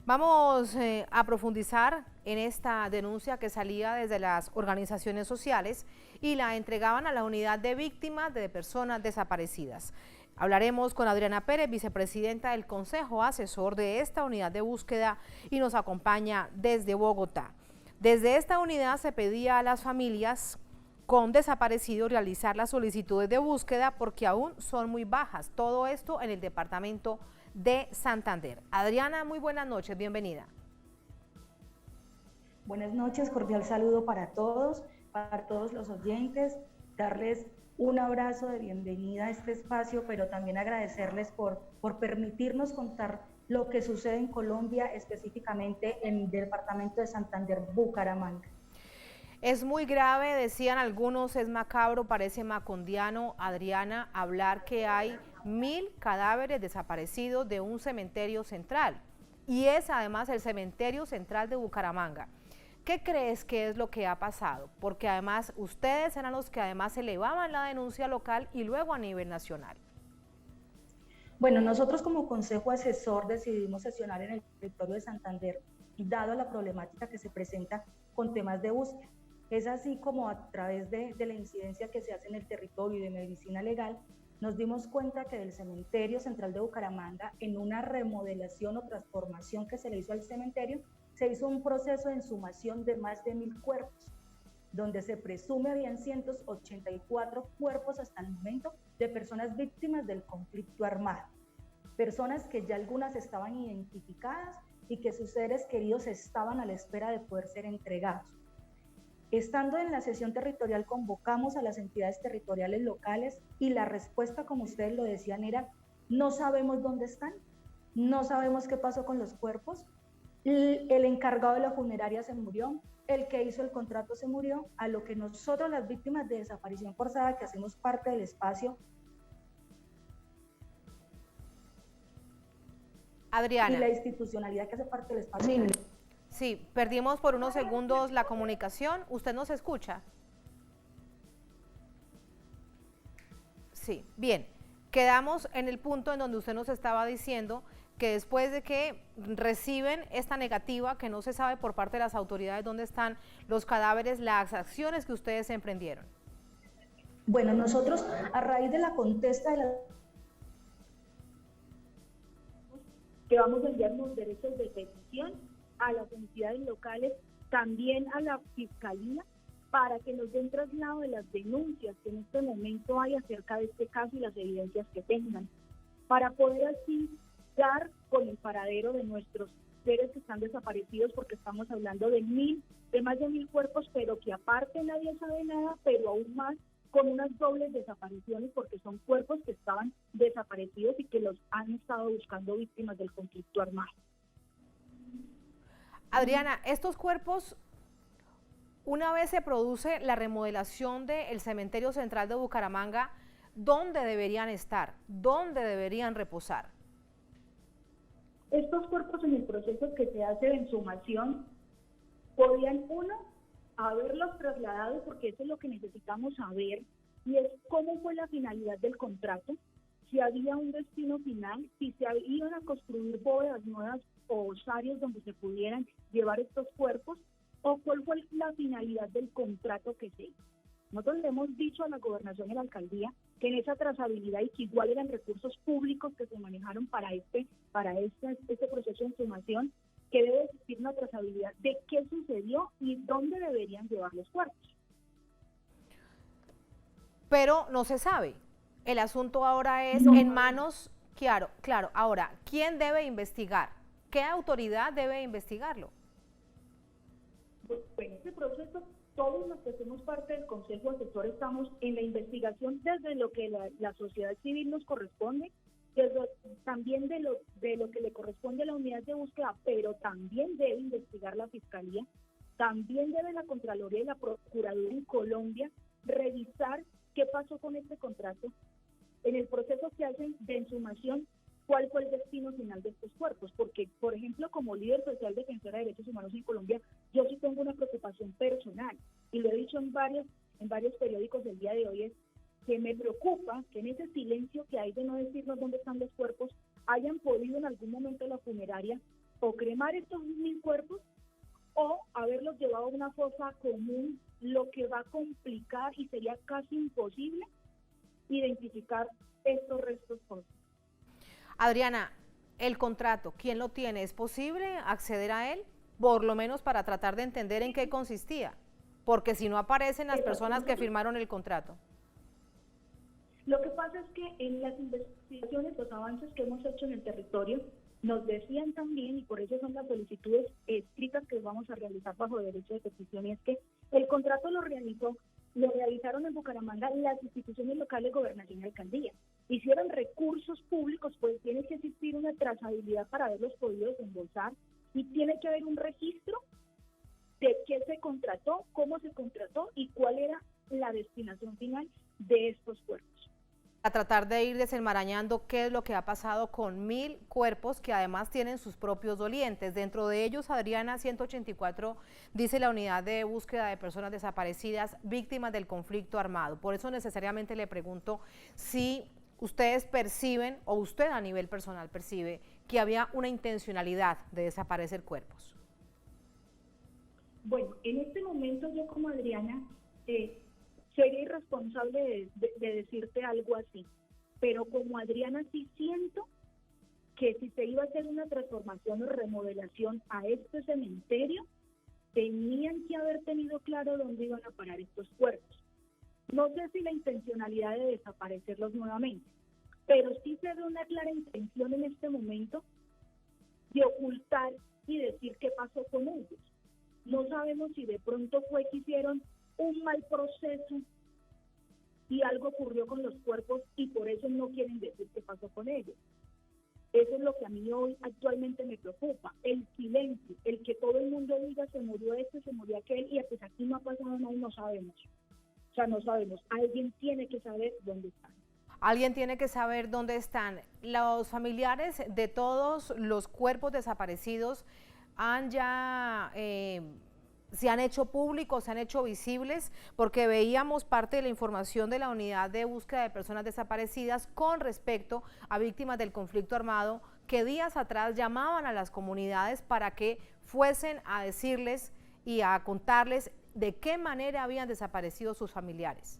Vamos a profundizar en esta denuncia que salía desde las organizaciones sociales y la entregaban a la unidad de víctimas de personas desaparecidas. Hablaremos con Adriana Pérez, vicepresidenta del Consejo Asesor de esta unidad de búsqueda, y nos acompaña desde Bogotá. Desde esta unidad se pedía a las familias con desaparecidos realizar las solicitudes de búsqueda porque aún son muy bajas. Todo esto en el departamento de Santander. Adriana, muy buenas noches, bienvenida. Buenas noches, cordial saludo para todos los oyentes, darles un abrazo de bienvenida a este espacio, pero también agradecerles por permitirnos contar lo que sucede en Colombia, específicamente en el departamento de Santander, Bucaramanga. Es muy grave, decían algunos, es macabro, parece macondiano, Adriana, hablar que hay 1000 cadáveres desaparecidos de un cementerio central. Y es además el cementerio central de Bucaramanga. ¿Qué crees que es lo que ha pasado? Porque además ustedes eran los que además elevaban la denuncia local y luego a nivel nacional. Bueno, nosotros como Consejo Asesor decidimos sesionar en el territorio de Santander, dado la problemática que se presenta con temas de búsqueda. Es así como a través de la incidencia que se hace en el territorio y de medicina legal, nos dimos cuenta que del cementerio central de Bucaramanga, en una remodelación o transformación que se le hizo al cementerio, se hizo un proceso de exhumación de más de 1000 cuerpos, donde se presume habían 184 cuerpos hasta el momento de personas víctimas del conflicto armado. Personas que ya algunas estaban identificadas y que sus seres queridos estaban a la espera de poder ser entregados. Estando en la sesión territorial, convocamos a las entidades territoriales locales y la respuesta, como ustedes lo decían, era: no sabemos dónde están, no sabemos qué pasó con los cuerpos, el encargado de la funeraria se murió, el que hizo el contrato se murió, a lo que nosotros, las víctimas de desaparición forzada, que hacemos parte del espacio, Adriana. Y la institucionalidad que hace parte del espacio. Sí, perdimos por unos segundos la comunicación. ¿Usted nos escucha? Sí, bien. Quedamos en el punto en donde usted nos estaba diciendo que después de que reciben esta negativa, que no se sabe por parte de las autoridades dónde están los cadáveres, las acciones que ustedes emprendieron. Bueno, nosotros, a raíz de la contesta de la que vamos a enviar los derechos de petición a las entidades locales, también a la Fiscalía, para que nos den traslado de las denuncias que en este momento hay acerca de este caso y las evidencias que tengan, para poder así dar con el paradero de nuestros seres que están desaparecidos, porque estamos hablando de más de 1000 cuerpos, pero que aparte nadie sabe nada, pero aún más con unas dobles desapariciones, porque son cuerpos que estaban desaparecidos y que los han estado buscando víctimas del conflicto armado. Adriana, estos cuerpos, una vez se produce la remodelación del cementerio central de Bucaramanga, ¿dónde deberían estar? ¿Dónde deberían reposar? Estos cuerpos, en el proceso que se hace de exhumación, podían, haberlos trasladado, porque eso es lo que necesitamos saber, y es cómo fue la finalidad del contrato, si había un destino final, si se iban a construir bóvedas nuevas o osarios donde se pudieran llevar estos cuerpos, o cuál fue la finalidad del contrato que se hizo. Nosotros le hemos dicho a la gobernación y a la alcaldía que en esa trazabilidad, y que igual eran recursos públicos que se manejaron para este proceso de exhumación, que debe existir una trazabilidad de qué sucedió y dónde deberían llevar los cuerpos. Pero no se sabe. El asunto ahora es en manos, claro, ahora, ¿quién debe investigar? ¿Qué autoridad debe investigarlo? En este proceso, todos los que hacemos parte del Consejo Asesor estamos en la investigación desde lo que la sociedad civil nos corresponde, también de lo que le corresponde a la unidad de búsqueda, pero también debe investigar la Fiscalía, también debe la Contraloría y la Procuraduría en Colombia revisar qué pasó con este contrato, en el proceso que hacen de exhumación, cuál fue el destino final de estos cuerpos, porque, por ejemplo, como líder social defensora de derechos humanos en Colombia, yo sí tengo una preocupación personal, y lo he dicho en varios periódicos el día de hoy, es que me preocupa que en ese silencio que hay de no decirnos dónde están los cuerpos, hayan podido en algún momento la funeraria o cremar estos 1.000 cuerpos o haberlos llevado a una fosa común, lo que va a complicar y sería casi imposible identificar estos restos fósiles. Adriana, el contrato, ¿quién lo tiene? ¿Es posible acceder a él? Por lo menos para tratar de entender en qué consistía, porque si no aparecen las personas que firmaron el contrato. Lo que pasa es que en las investigaciones, los avances que hemos hecho en el territorio, nos decían también, y por eso son las solicitudes escritas que vamos a realizar bajo derecho de petición, y es que el contrato lo realizaron en Bucaramanga las instituciones locales, gobernación y alcaldía. Hicieron recursos públicos, pues tiene que existir una trazabilidad para haberlos podido desembolsar y tiene que haber un registro de qué se contrató, cómo se contrató y cuál era la destinación final de estos cuerpos. A tratar de ir desenmarañando qué es lo que ha pasado con 1.000 cuerpos que además tienen sus propios dolientes. Dentro de ellos, Adriana, 184, dice la unidad de búsqueda de personas desaparecidas víctimas del conflicto armado. Por eso necesariamente le pregunto si ustedes perciben, o usted a nivel personal percibe, que había una intencionalidad de desaparecer cuerpos. Bueno, en este momento yo como Adriana sería irresponsable de decirte algo así, pero como Adriana sí siento que si se iba a hacer una transformación o remodelación a este cementerio, tenían que haber tenido claro dónde iban a parar estos cuerpos. No sé si la intencionalidad de desaparecerlos nuevamente, pero sí se ve una clara intención en este momento de ocultar y decir qué pasó con ellos. No sabemos si de pronto fue que hicieron un mal proceso y algo ocurrió con los cuerpos y por eso no quieren decir qué pasó con ellos. Eso es lo que a mí hoy actualmente me preocupa, el silencio, el que todo el mundo diga se murió este, se murió aquel y pues aquí no ha pasado nada y no sabemos. O sea, no sabemos, alguien tiene que saber dónde están. Alguien tiene que saber dónde están. Los familiares de todos los cuerpos desaparecidos han ya se han hecho públicos, se han hecho visibles, porque veíamos parte de la información de la unidad de búsqueda de personas desaparecidas con respecto a víctimas del conflicto armado que días atrás llamaban a las comunidades para que fuesen a decirles y a contarles de qué manera habían desaparecido sus familiares.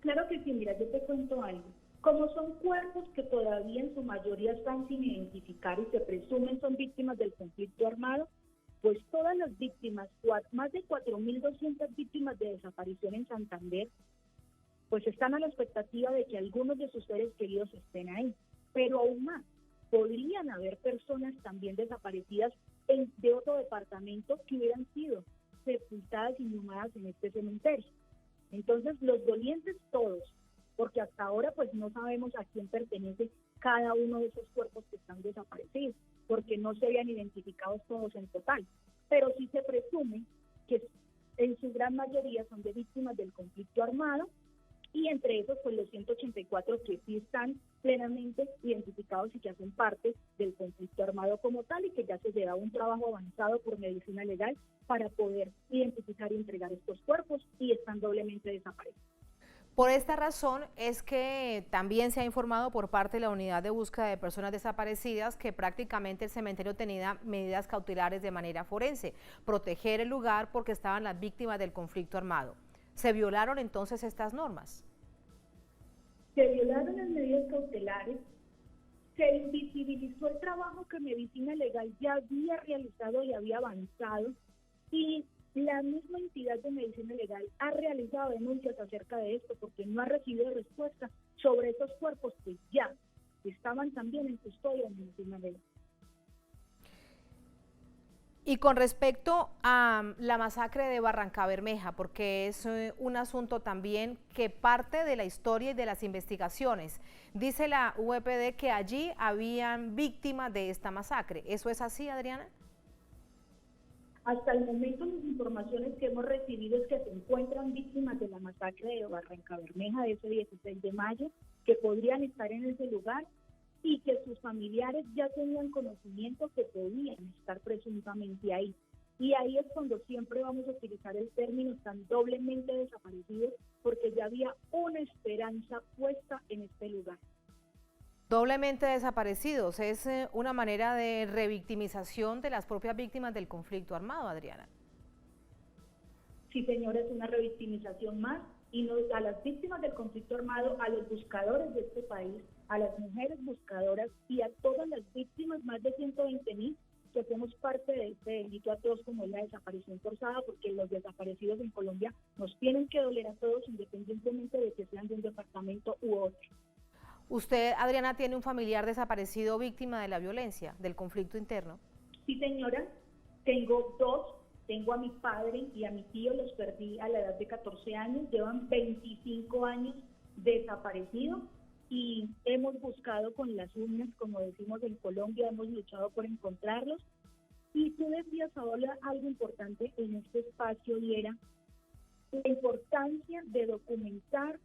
Claro que sí, mira, yo te cuento algo. Como son cuerpos que todavía en su mayoría están sin identificar y se presumen son víctimas del conflicto armado, pues todas las víctimas, más de 4.200 víctimas de desaparición en Santander, pues están a la expectativa de que algunos de sus seres queridos estén ahí. Pero aún más, podrían haber personas también desaparecidas de otro departamento que hubieran sido sepultadas y inhumadas en este cementerio. Entonces, los dolientes todos, porque hasta ahora pues no sabemos a quién pertenece cada uno de esos cuerpos que están desaparecidos, porque no se habían identificado todos en total, pero sí se presume que en su gran mayoría son de víctimas del conflicto armado, y entre esos pues los 184 que sí están plenamente identificados y que hacen parte del conflicto armado como tal, y que ya se lleva un trabajo avanzado por medicina legal para poder identificar y entregar estos cuerpos, y están doblemente desaparecidos. Por esta razón es que también se ha informado por parte de la unidad de búsqueda de personas desaparecidas que prácticamente el cementerio tenía medidas cautelares de manera forense, proteger el lugar porque estaban las víctimas del conflicto armado. ¿Se violaron entonces estas normas? Se violaron las medidas cautelares, se invisibilizó el trabajo que Medicina Legal ya había realizado y había avanzado, y la misma entidad de Medicina Legal ha realizado denuncias acerca de esto porque no ha recibido respuesta sobre esos cuerpos que ya estaban también en custodia de Medicina Legal. Y con respecto a la masacre de Barrancabermeja, porque es un asunto también que parte de la historia y de las investigaciones, dice la UEPD que allí habían víctimas de esta masacre. ¿Eso es así, Adriana? Hasta el momento las informaciones que hemos recibido es que se encuentran víctimas de la masacre de Barrancabermeja de ese 16 de mayo, que podrían estar en ese lugar y que sus familiares ya tenían conocimiento que podían estar presuntamente ahí. Y ahí es cuando siempre vamos a utilizar el término tan doblemente desaparecidos, porque ya había una esperanza puesta en este lugar. Doblemente desaparecidos, es una manera de revictimización de las propias víctimas del conflicto armado, Adriana. Sí, señora, es una revictimización más, y a las víctimas del conflicto armado, a los buscadores de este país, a las mujeres buscadoras y a todas las víctimas, más de 120.000, que hacemos parte de este delito atroz como es la desaparición forzada, porque los desaparecidos en Colombia nos tienen que doler a todos, independientemente de que sean de un departamento u otro. ¿Usted, Adriana, tiene un familiar desaparecido víctima de la violencia, del conflicto interno? Sí, señora, tengo dos. Tengo a mi padre y a mi tío, los perdí a la edad de 14 años, llevan 25 años desaparecidos y hemos buscado con las uñas, como decimos en Colombia, hemos luchado por encontrarlos. Y tú decías ahora algo importante en este espacio, y era la importancia de documentar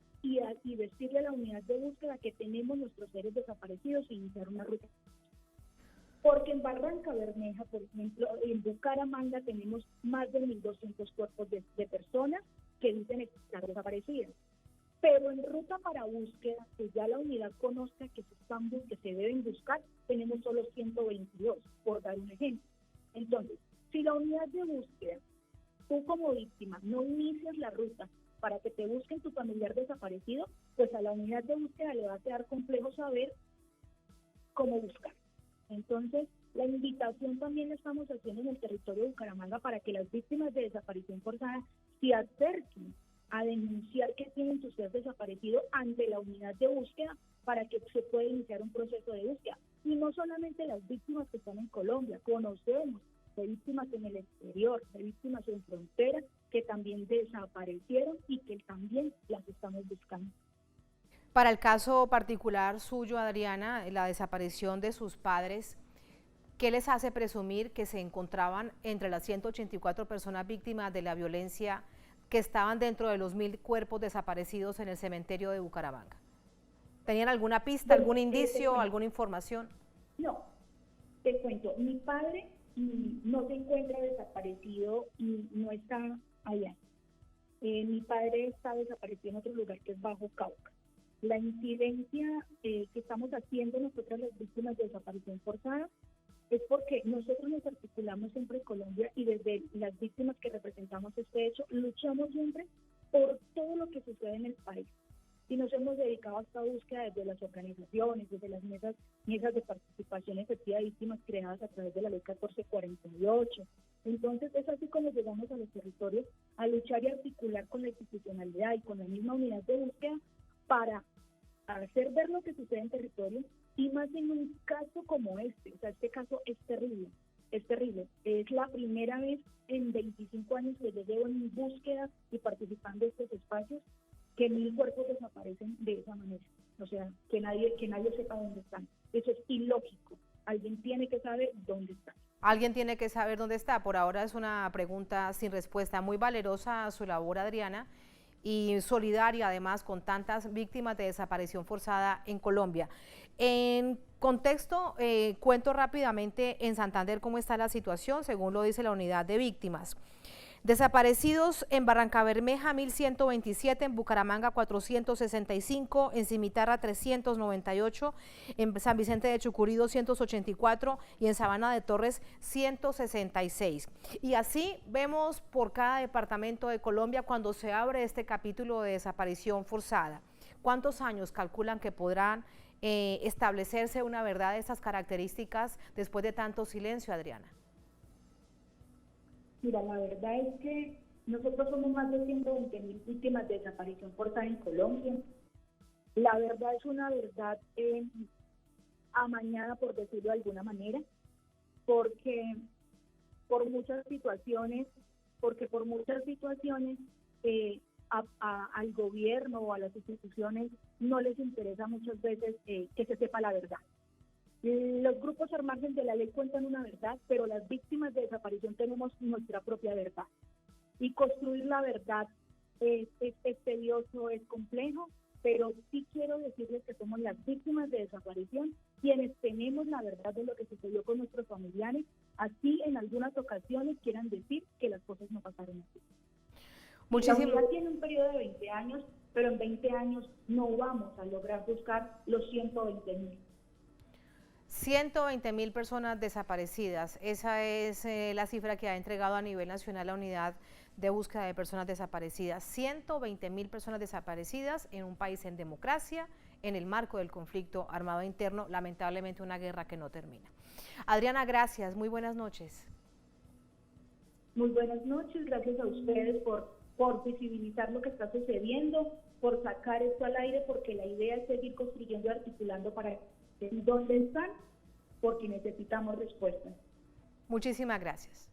y decirle a la unidad de búsqueda que tenemos nuestros seres desaparecidos e iniciar una ruta. Porque en Barrancabermeja, por ejemplo, en Bucaramanga tenemos más de 1.200 cuerpos de personas que dicen estar desaparecidas. Pero en ruta para búsqueda, que ya la unidad conozca que se deben buscar, tenemos solo 122, por dar un ejemplo. Entonces, si la unidad de búsqueda, tú como víctima, no inicias la ruta para que te busquen tu familiar desaparecido, pues a la unidad de búsqueda le va a quedar complejo saber cómo buscar. Entonces, la invitación también la estamos haciendo en el territorio de Bucaramanga para que las víctimas de desaparición forzada se acerquen a denunciar que tienen su ser desaparecido ante la unidad de búsqueda para que se pueda iniciar un proceso de búsqueda. Y no solamente las víctimas que están en Colombia, conocemos de víctimas en el exterior, de víctimas en frontera que también desaparecieron y que también las estamos buscando. Para el caso particular suyo, Adriana, la desaparición de sus padres, ¿qué les hace presumir que se encontraban entre las 184 personas víctimas de la violencia que estaban dentro de los 1.000 cuerpos desaparecidos en el cementerio de Bucaramanga? ¿Tenían alguna pista, algún indicio, alguna información? No, te cuento, mi padre no se encuentra desaparecido y no está allá. Mi padre está desaparecido en otro lugar que es Bajo Cauca. La incidencia que estamos haciendo nosotras las víctimas de desaparición forzada es porque nosotros nos articulamos siempre en Colombia y desde las víctimas que representamos este hecho, luchamos siempre por todo lo que sucede en el país. Y nos hemos dedicado a esta búsqueda desde las organizaciones, desde las mesas de participación efectiva de víctimas creadas a través de la ley 1448. Entonces es así como llegamos a los territorios a luchar y articular con la institucionalidad y con la misma unidad de búsqueda para hacer ver lo que sucede en territorio, y más en un caso como este. O sea, este caso es terrible, es terrible. Es la primera vez en 25 años que yo llevo en búsqueda y participando en estos espacios que 1.000 cuerpos desaparecen de esa manera. O sea, que nadie sepa dónde están. Eso es ilógico. Alguien tiene que saber dónde están. Alguien tiene que saber dónde está. Por ahora es una pregunta sin respuesta. Muy valerosa su labor, Adriana, y solidaria además con tantas víctimas de desaparición forzada en Colombia. En contexto, cuento rápidamente en Santander cómo está la situación, según lo dice la unidad de víctimas. Desaparecidos en Barrancabermeja 1.127, en Bucaramanga 465, en Cimitarra 398, en San Vicente de Chucurí 284 y en Sabana de Torres 166. Y así vemos por cada departamento de Colombia cuando se abre este capítulo de desaparición forzada. ¿Cuántos años calculan que podrán establecerse una verdad de estas características después de tanto silencio, Adriana? Mira, la verdad es que nosotros somos más de 120.000 víctimas de desaparición forzada en Colombia. La verdad es una verdad amañada, por decirlo de alguna manera, porque por muchas situaciones al gobierno o a las instituciones no les interesa muchas veces que se sepa la verdad. Los grupos al margen de la ley cuentan una verdad, pero las víctimas de desaparición tenemos nuestra propia verdad. Y construir la verdad es tedioso, es complejo, pero sí quiero decirles que somos las víctimas de desaparición quienes tenemos la verdad de lo que sucedió con nuestros familiares, así en algunas ocasiones quieran decir que las cosas no pasaron así. La unidad tiene un periodo de 20 años, pero en 20 años no vamos a lograr buscar los 120.000. 120.000 personas desaparecidas, esa es la cifra que ha entregado a nivel nacional la Unidad de Búsqueda de Personas Desaparecidas. 120.000 personas desaparecidas en un país en democracia, en el marco del conflicto armado interno, lamentablemente una guerra que no termina. Adriana, gracias, muy buenas noches. Muy buenas noches, gracias a ustedes por visibilizar lo que está sucediendo, por sacar esto al aire, porque la idea es seguir construyendo y articulando para dónde están, porque necesitamos respuestas. Muchísimas gracias.